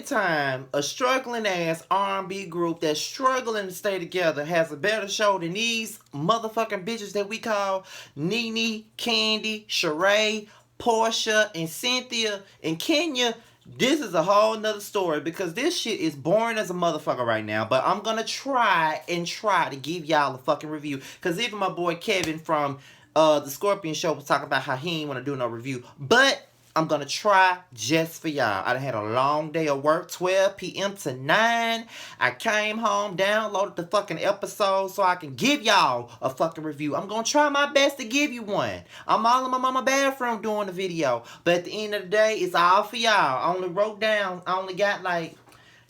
anytime a struggling ass R&B group that's struggling to stay together has a better show than these motherfucking bitches that we call Nene, Candy, Sheree, Porsha, and Cynthia, and Kenya, this is a whole nother story because this shit is boring as a motherfucker right now. But I'm gonna try to give y'all a fucking review. Cause even my boy Kevin from the Scorpion Show was talking about how he ain't wanna do no review. But I'm gonna try just for y'all. I done had a long day of work, 12 p.m. to 9. I came home, downloaded the fucking episode so I can give y'all a fucking review. I'm gonna try my best to give you one. I'm all in my mama bathroom doing the video. But at the end of the day, it's all for y'all. I only wrote down, I only got like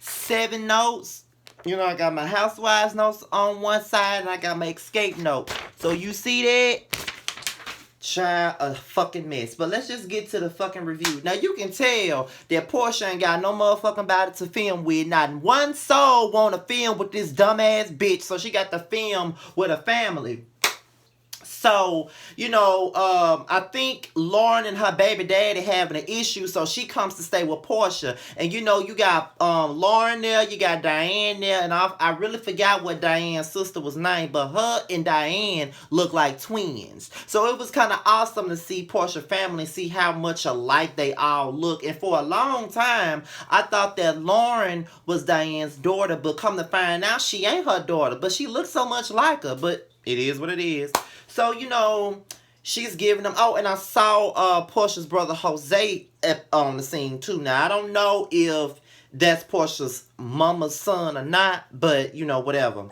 7 notes. You know, I got my Housewives notes on one side and I got my escape note. So you see that? Child, a fucking mess. But let's just get to the fucking review. Now, you can tell that Porsha ain't got no motherfucking body to film with. Not one soul want to film with this dumbass bitch. So she got to film with a family. So, you know, I think Lauren and her baby daddy having an issue, so she comes to stay with Porsha. And, you know, you got Lauren there, you got Diane there, and I really forgot what Diane's sister was named, but her and Diane look like twins. So it was kind of awesome to see Porsha family, see how much alike they all look. And for a long time, I thought that Lauren was Diane's daughter, but come to find out, she ain't her daughter, but she looks so much like her, but it is what it is. So, you know, she's giving them... Oh, and I saw Porsha's brother Jose on the scene, too. Now, I don't know if that's Porsha's mama's son or not, but, you know, whatever.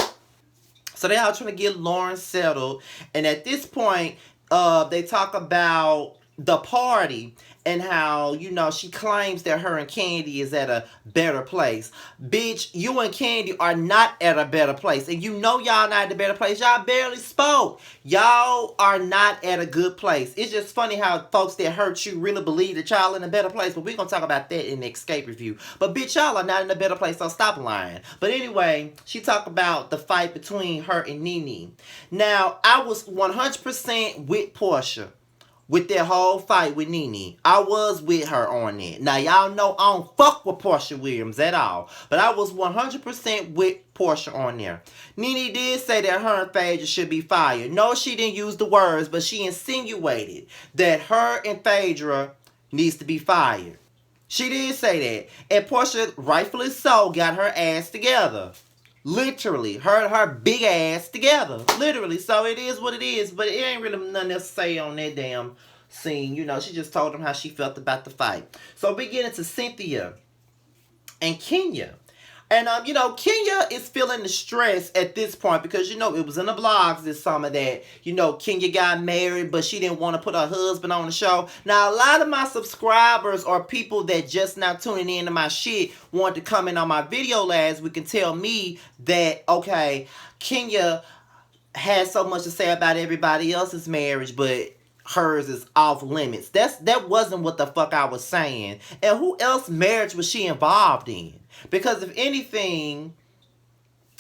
So, they all trying to get Lauren settled. And at this point, they talk about the party and how, you know, she claims that her and Candy is at a better place. Bitch, you and Candy are not at a better place. And you know y'all not at a better place. Y'all barely spoke. Y'all are not at a good place. It's just funny how folks that hurt you really believe that y'all in a better place. But we're going to talk about that in the escape review. But bitch, y'all are not in a better place, so stop lying. But anyway, she talked about the fight between her and Nene. Now, I was 100% with Porsha. With that whole fight with Nene. I was with her on it. Now, y'all know I don't fuck with Porsha Williams at all. But I was 100% with Porsha on there. Nene did say that her and Phaedra should be fired. No, she didn't use the words, but she insinuated that her and Phaedra needs to be fired. She did say that. And Porsha, rightfully so, got her ass together. Literally, her big ass together. Literally. So it is what it is. But it ain't really nothing else to say on that damn scene. You know, she just told them how she felt about the fight. So we get into Cynthia and Kenya. And, you know, Kenya is feeling the stress at this point because, you know, it was in the blogs this summer that, you know, Kenya got married, but she didn't want to put her husband on the show. Now, a lot of my subscribers or people that just now tuning in to my shit want to come in on my video last week and tell me that, okay, Kenya has so much to say about everybody else's marriage, but hers is off limits. That wasn't what the fuck I was saying. And who else marriage was she involved in? Because if anything,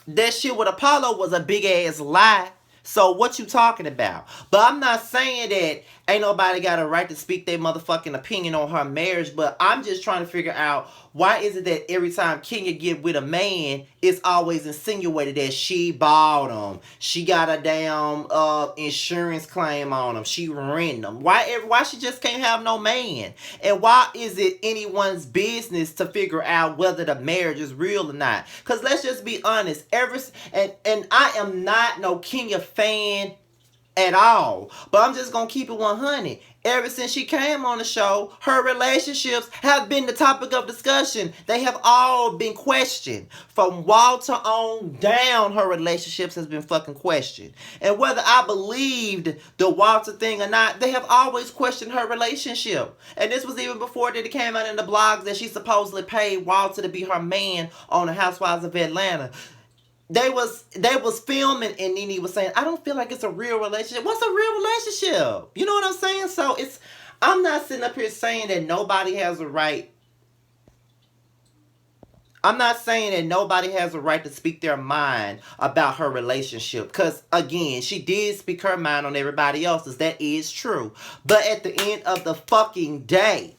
that shit with Apollo was a big ass lie. So what you talking about? But I'm not saying that ain't nobody got a right to speak their motherfucking opinion on her marriage. But I'm just trying to figure out why is it that every time Kenya get with a man, it's always insinuated that she bought him. She got a damn insurance claim on him. She renting him. Why she just can't have no man? And why is it anyone's business to figure out whether the marriage is real or not? Because let's just be honest. And I am not no Kenya fan at all. But I'm just going to keep it 100. Ever since she came on the show, her relationships have been the topic of discussion. They have all been questioned. From Walter on down, her relationships has been fucking questioned. And whether I believed the Walter thing or not, they have always questioned her relationship. And this was even before that it came out in the blogs that she supposedly paid Walter to be her man on the Housewives of Atlanta. They was filming and Nene was saying, I don't feel like it's a real relationship. What's a real relationship? You know what I'm saying? So I'm not sitting up here saying that nobody has a right. I'm not saying that nobody has a right to speak their mind about her relationship. Because, again, she did speak her mind on everybody else's. That is true. But at the end of the fucking day,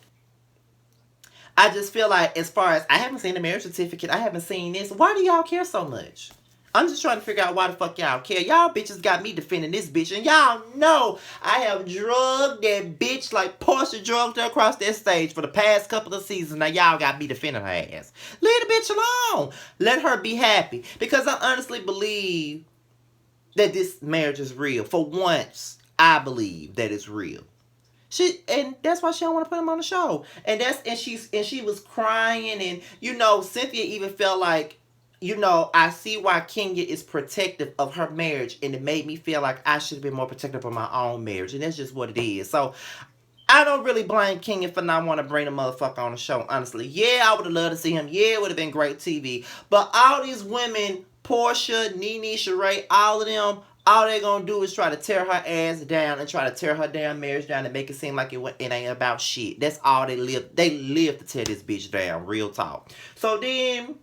I just feel like, as far as, I haven't seen the marriage certificate, I haven't seen this. Why do y'all care so much? I'm just trying to figure out why the fuck y'all care. Y'all bitches got me defending this bitch. And y'all know I have drugged that bitch like Porsha drugged her across that stage for the past couple of seasons. Now y'all got me defending her ass. Leave the bitch alone. Let her be happy. Because I honestly believe that this marriage is real. For once, I believe that it's real. And that's why she don't want to put him on the show. And she was crying, and Cynthia even felt like, I see why Kenya is protective of her marriage, and it made me feel like I should have been more protective of my own marriage, and that's just what it is. So I don't really blame Kenya for not wanting to bring the motherfucker on the show, honestly. Yeah, I would have loved to see him. Yeah, it would have been great TV. But all these women, Porsha, Nene, Sheree, all of them, all they're going to do is try to tear her ass down and try to tear her damn marriage down and make it seem like it ain't about shit. That's all they live. They live to tear this bitch down. Real talk. So then,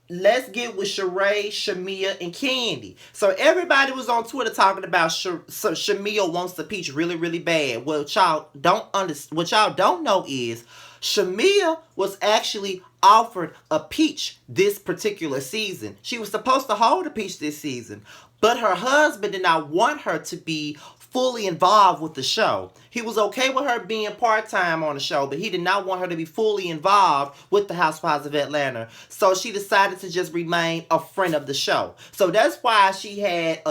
let's get with Sheree, Shamea, and Candy. So everybody was on Twitter talking about Shamea wants the peach really, really bad. What y'all don't know is Shamea was actually offered a peach this particular season. She was supposed to hold a peach this season, but her husband did not want her to be fully involved with the show. He was okay with her being part-time on the show, but he did not want her to be fully involved with the Housewives of Atlanta. So she decided to just remain a friend of the show. So that's why she had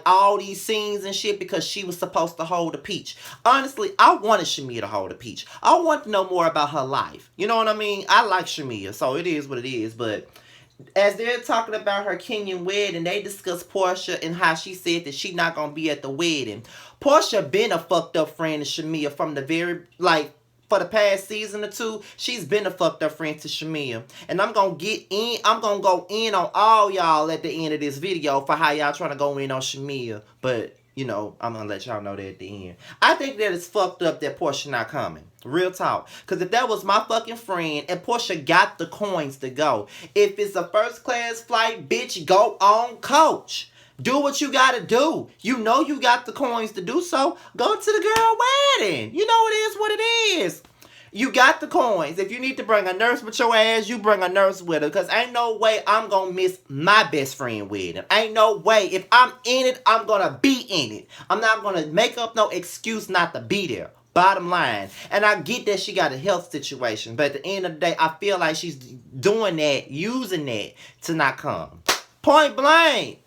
all these scenes and shit, because she was supposed to hold a peach. Honestly, I wanted Shamea to hold a peach. I want to know more about her life. You know what I mean? I like Shamea, so it is what it is, but as they're talking about her Kenyan wedding, they discuss Porsha and how she said that she not going to be at the wedding. Porsha been a fucked up friend to Shamea from the for the past season or two. She's been a fucked up friend to Shamea. And I'm going to go in on all y'all at the end of this video for how y'all trying to go in on Shamea. But, I'm going to let y'all know that at the end. I think that it's fucked up that Porsha not coming. Real talk. Because if that was my fucking friend and Porsha got the coins to go, if it's a first class flight, bitch, go on coach. Do what you got to do. You know you got the coins to do so. Go to the girl wedding. You know it is what it is. You got the coins. If you need to bring a nurse with your ass, you bring a nurse with her. Because ain't no way I'm going to miss my best friend wedding. Ain't no way. If I'm in it, I'm going to be in it. I'm not going to make up no excuse not to be there. Bottom line. And I get that she got a health situation. But at the end of the day, I feel like she's doing that, using that to not come. Point blank.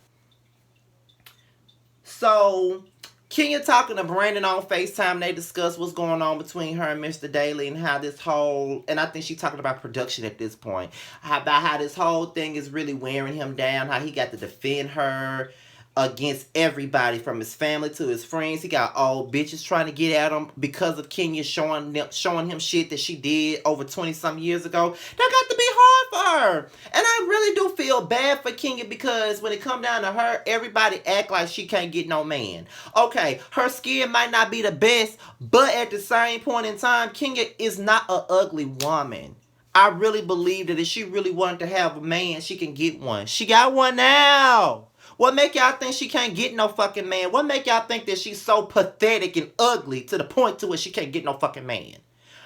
So, Kenya talking to Brandon on FaceTime. They discuss what's going on between her and Mr. Daly and how this whole, and I think she's talking about production at this point, about how this whole thing is really wearing him down, how he got to defend her against everybody from his family to his friends. He got old bitches trying to get at him because of Kenya showing him shit that she did over 20-some years ago. That got to be hard for her. And I really do feel bad for Kenya, because when it come down to her, everybody act like she can't get no man. Okay, her skin might not be the best, but at the same point in time, Kenya is not an ugly woman. I really believe that if she really wanted to have a man, she can get one. She got one now. What make y'all think she can't get no fucking man? What make y'all think that she's so pathetic and ugly to the point to where she can't get no fucking man?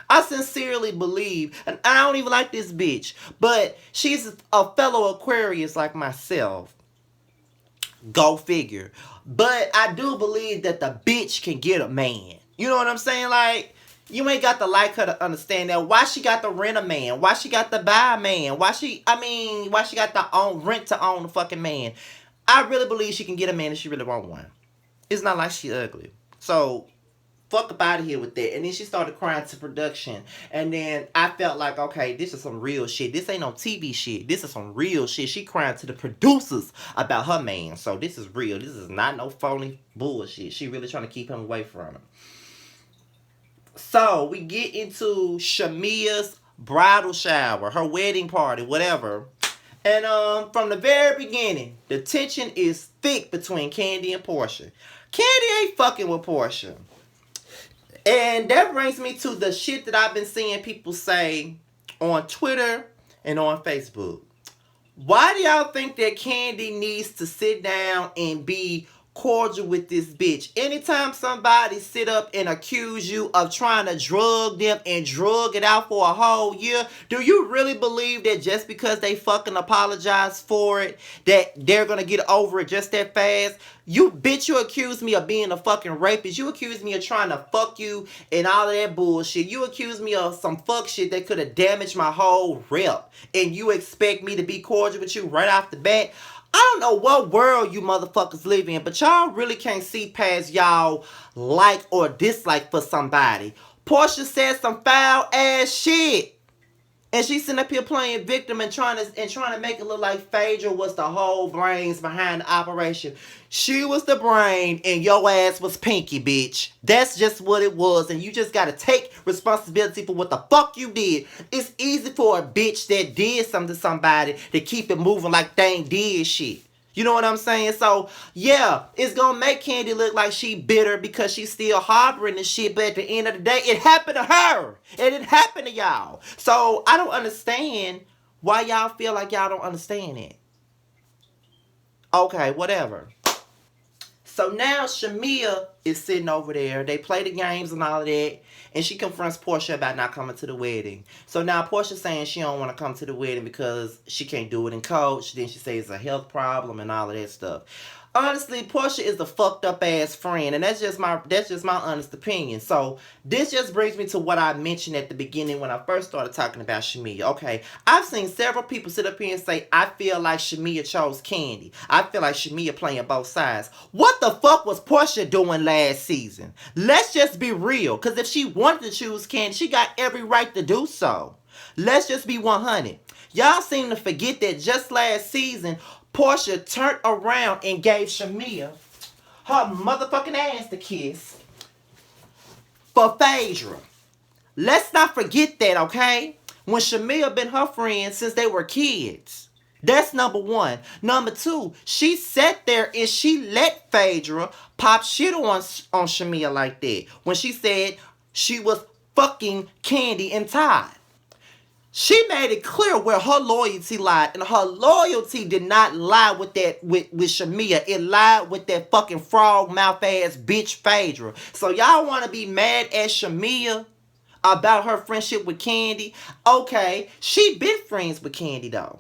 I sincerely believe, and I don't even like this bitch, but she's a fellow Aquarius like myself. Go figure. But I do believe that the bitch can get a man. You know what I'm saying? Like, you ain't got to like her to understand that. Why she got to rent a man? Why she got to buy a man? Why she got to rent to own a fucking man? I really believe she can get a man if she really want one. It's not like she ugly. So, fuck up out of here with that. And then she started crying to production. And then I felt like, okay, this is some real shit. This ain't no TV shit. This is some real shit. She crying to the producers about her man. So, this is real. This is not no phony bullshit. She really trying to keep him away from her. So, we get into Shamea's bridal shower, her wedding party, whatever. And from the very beginning, the tension is thick between Candy and Porsha. Candy ain't fucking with Porsha. And that brings me to the shit that I've been seeing people say on Twitter and on Facebook. Why do y'all think that Candy needs to sit down and be cordial with this bitch. Anytime somebody sit up and accuse you of trying to drug them and drug it out for a whole year, do you really believe that just because they fucking apologize for it, that they're gonna get over it just that fast? You bitch, you accuse me of being a fucking rapist. You accuse me of trying to fuck you and all of that bullshit. You accuse me of some fuck shit that could have damaged my whole rep. And you expect me to be cordial with you right off the bat? I don't know what world you motherfuckers live in, but y'all really can't see past y'all like or dislike for somebody. Porsha said some foul ass shit. And she's sitting up here playing victim and trying to make it look like Phaedra was the whole brains behind the operation. She was the brain and your ass was Pinky, bitch. That's just what it was. And you just gotta take responsibility for what the fuck you did. It's easy for a bitch that did something to somebody to keep it moving like they ain't did shit. You know what I'm saying? So, yeah, it's gonna make Candy look like she bitter because she's still harboring this shit. But at the end of the day, it happened to her. And it happened to y'all. So, I don't understand why y'all feel like y'all don't understand it. Okay, whatever. So now Shamea is sitting over there. They play the games and all of that. And she confronts Porsha about not coming to the wedding. So now Porsha's saying she don't want to come to the wedding because she can't do it in coach. Then she says it's a health problem and all of that stuff. Honestly, Porsha is a fucked up ass friend, and that's just my honest opinion. So this just brings me to what I mentioned at the beginning when I first started talking about Shamea. Okay, I've seen several people sit up here and say, I feel like Shamea chose Candy. I feel like Shamea playing both sides. What the fuck was Porsha doing last season? Let's just be real, because if she wanted to choose Candy, she got every right to do so. Let's just be 100. Y'all seem to forget that just last season, Porsha turned around and gave Shamea her motherfucking ass to kiss for Phaedra. Let's not forget that, okay? When Shamea been her friend since they were kids. That's number one. Number two, she sat there and she let Phaedra pop shit on Shamea like that when she said she was fucking Candy and Todd. She made it clear where her loyalty lied, and her loyalty did not lie with Shamea. It lied with that fucking frog mouth ass bitch Phaedra. So y'all want to be mad at Shamea about her friendship with Candy? Okay, she been friends with Candy though,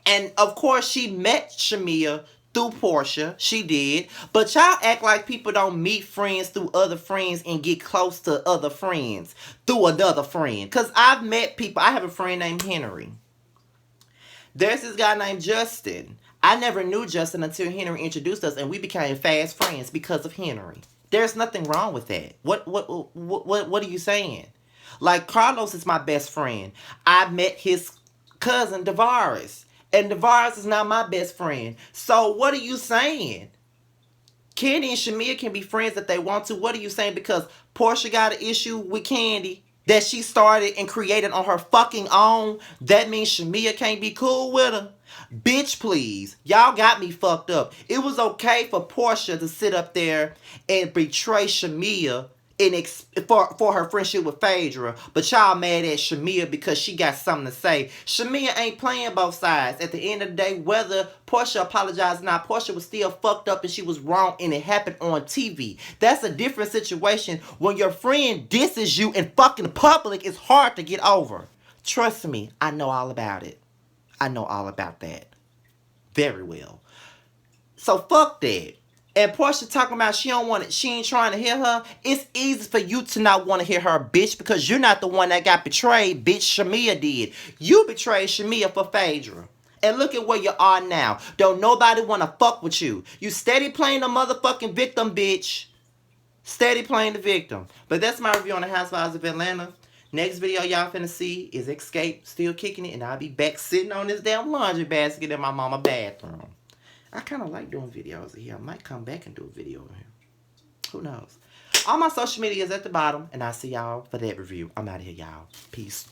and of course she met Shamea through Porsha. She did. But y'all act like people don't meet friends through other friends and get close to other friends through another friend. Because I've met people. I have a friend named Henry. There's this guy named Justin. I never knew Justin until Henry introduced us, and we became fast friends because of Henry. There's nothing wrong with that. What are you saying? Like, Carlos is my best friend. I met his cousin, Davaris. And Davaris is not my best friend. So what are you saying? Candy and Shamea can be friends if they want to. What are you saying? Because Porsha got an issue with Candy that she started and created on her fucking own, that means Shamea can't be cool with her? Bitch, please. Y'all got me fucked up. It was okay for Porsha to sit up there and betray Shamea for her friendship with Phaedra, but y'all mad at Shamea because she got something to say. Shamea ain't playing both sides. At the end of the day, whether Porsha apologized or not, Porsha was still fucked up and she was wrong, and it happened on TV. That's a different situation. When your friend disses you in fucking public, it's hard to get over. Trust me, I know all about it. I know all about that. Very well. So fuck that. And Porsha talking about she ain't trying to hear her. It's easy for you to not want to hear her, bitch, because you're not the one that got betrayed, bitch. Shamea did. You betrayed Shamea for Phaedra. And look at where you are now. Don't nobody want to fuck with you. You steady playing the motherfucking victim, bitch. Steady playing the victim. But that's my review on the Housewives of Atlanta. Next video y'all finna see is Escape still kicking it, and I'll be back sitting on this damn laundry basket in my mama bathroom. I kind of like doing videos here. I might come back and do a video over here. Who knows? All my social media is at the bottom, and I'll see y'all for that review. I'm out of here, y'all. Peace.